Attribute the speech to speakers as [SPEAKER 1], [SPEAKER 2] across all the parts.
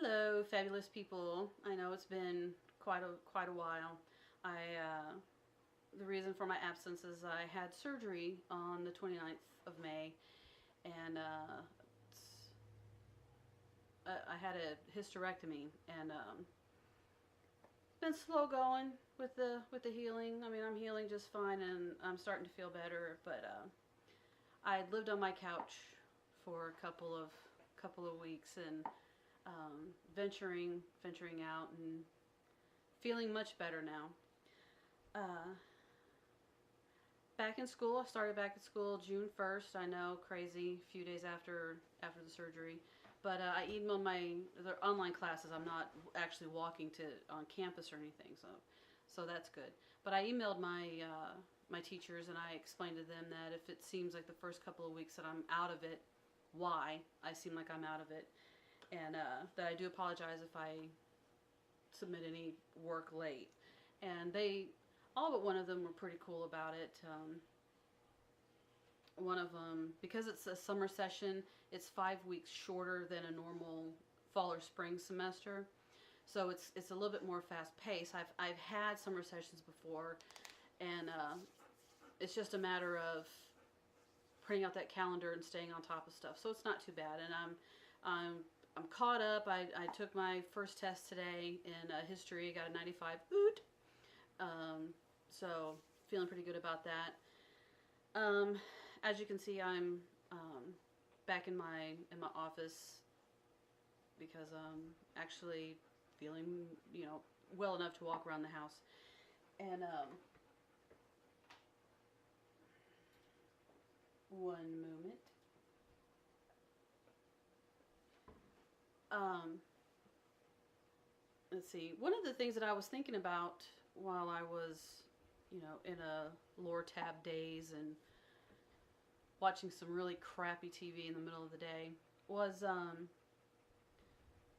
[SPEAKER 1] Hello, fabulous people. I know it's been quite a while. The reason for my absence is I had surgery on the 29th of May, and I had a hysterectomy, and been slow going with the healing. I mean, I'm healing just fine, and I'm starting to feel better. But I lived on my couch for a couple of weeks, and venturing out and feeling much better now. Uh, Back in school, I started back at school June 1st. I know, crazy, a few days after the surgery. But I emailed the online classes. I'm not actually walking to on campus or anything, so that's good. But I emailed my teachers, and I explained to them that if it seems like the first couple of weeks that I'm out of it, why I seem like I'm out of it, and that I do apologize if I submit any work late. And all but one of them were pretty cool about it. One of them, because it's a summer session, it's 5 weeks shorter than a normal fall or spring semester. So it's a little bit more fast paced. I've had summer sessions before, and it's just a matter of printing out that calendar and staying on top of stuff. So it's not too bad, and I'm caught up. I took my first test today in history. I got a 95. Wuld. So feeling pretty good about that. As you can see, I'm back in my office because I'm actually feeling well enough to walk around the house. And one moment. Let's see. One of the things that I was thinking about while I was, in a lore tab days and watching some really crappy TV in the middle of the day was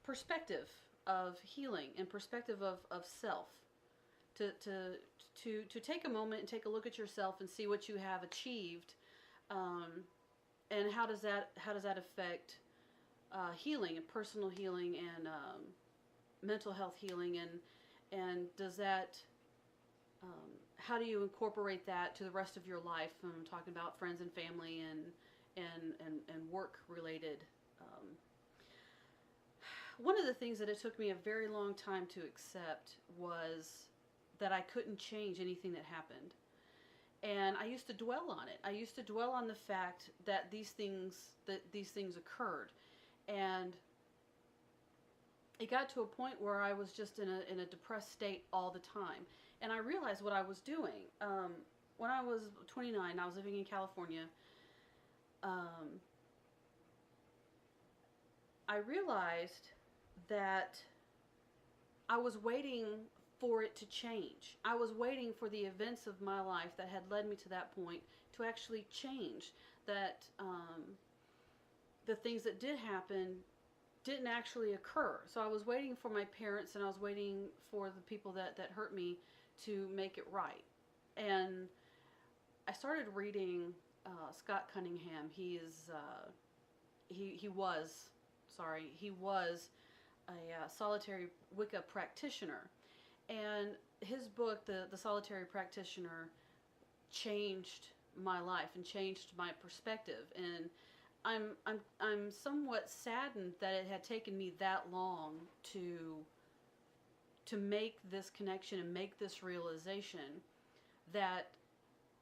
[SPEAKER 1] perspective of healing and perspective of self. To take a moment and take a look at yourself and see what you have achieved, and how does that affect healing and personal healing and mental health healing, and does that how do you incorporate that to the rest of your life? I'm talking about friends and family and work related. One of the things that it took me a very long time to accept was that I couldn't change anything that happened. And I used to dwell on it. I used to dwell on the fact that these things occurred. And it got to a point where I was just in a depressed state all the time. And I realized what I was doing. When I was 29, I was living in California. I realized that I was waiting for it to change. I was waiting for the events of my life that had led me to that point to actually change. That the things that did happen didn't actually occur. So I was waiting for my parents, and I was waiting for the people that hurt me to make it right. And I started reading Scott Cunningham. He was a solitary Wicca practitioner, and his book, the Solitary Practitioner, changed my life and changed my perspective. And I'm somewhat saddened that it had taken me that long to make this connection and make this realization that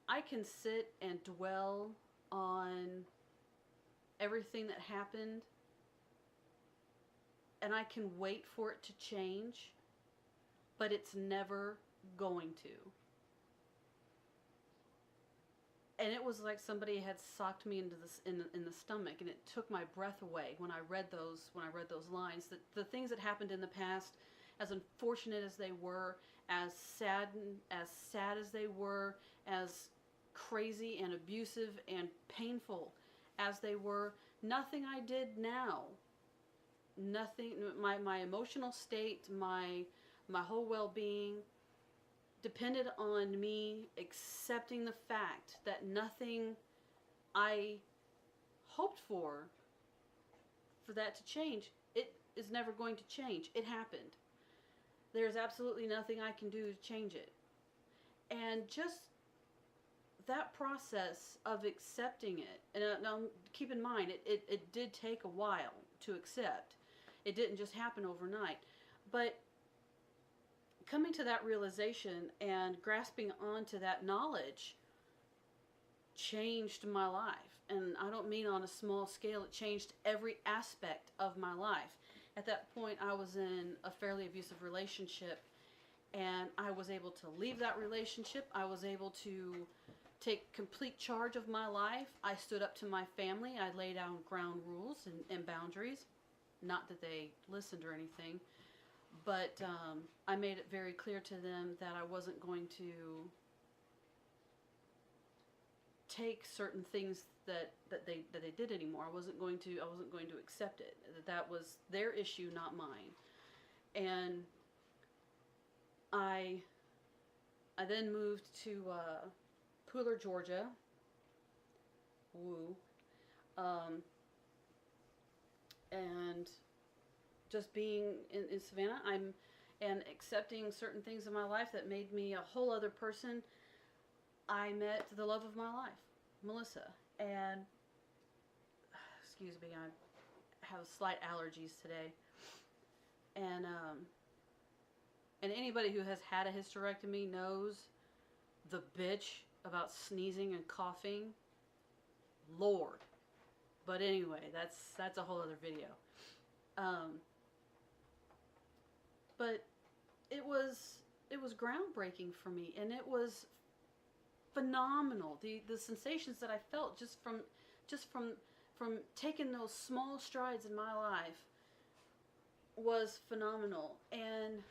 [SPEAKER 1] I can sit and dwell on everything that happened, and I can wait for it to change, but it's never going to. And it was like somebody had socked me into this in the stomach, and it took my breath away when I read those lines. That the things that happened in the past, as unfortunate as they were, as sad as they were, as crazy and abusive and painful as they were, nothing I did now, nothing, my emotional state, my whole well-being depended on me accepting the fact that nothing I hoped for that to change, is never going to change. It happened. There's absolutely nothing I can do to change it. And just that process of accepting it, and now keep in mind, it did take a while to accept. It didn't just happen overnight. But coming to that realization and grasping onto that knowledge changed my life. And I don't mean on a small scale, it changed every aspect of my life. At that point, I was in a fairly abusive relationship, and I was able to leave that relationship. I was able to take complete charge of my life. I stood up to my family. I laid down ground rules and boundaries. Not that they listened or anything, but I made it very clear to them that I wasn't going to take certain things that they did anymore. I wasn't going to accept it. That was their issue, not mine. And I then moved to Pooler, Georgia. Woo. And just being in Savannah, and accepting certain things in my life that made me a whole other person. I met the love of my life, Melissa, and excuse me, I have slight allergies today, and anybody who has had a hysterectomy knows the bitch about sneezing and coughing. Lord. But anyway, that's a whole other video. But it was groundbreaking for me, and it was phenomenal. The sensations that I felt just from taking those small strides in my life was phenomenal. And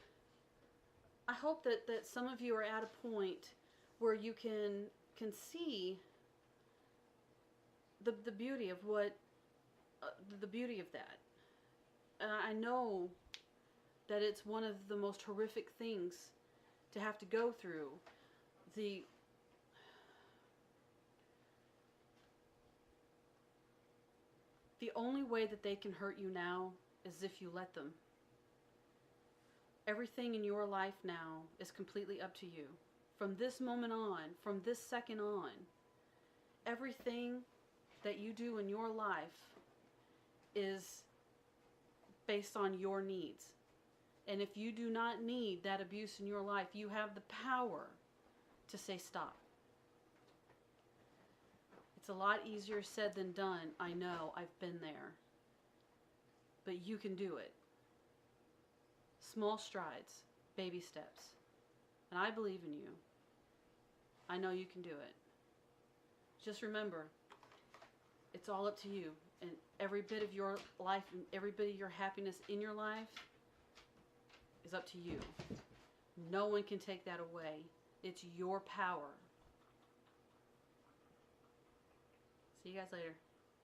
[SPEAKER 1] I hope that some of you are at a point where you can see the beauty of the beauty of that. And I know that it's one of the most horrific things to have to go through. The only way that they can hurt you now is if you let them. Everything in your life now is completely up to you. From this moment on, from this second on, everything that you do in your life is based on your needs. And if you do not need that abuse in your life, you have the power to say stop. It's a lot easier said than done. I know, I've been there. But you can do it. Small strides, baby steps. And I believe in you. I know you can do it. Just remember, it's all up to you. And every bit of your life and every bit of your happiness in your life is up to you. No one can take that away. It's your power. See you guys later.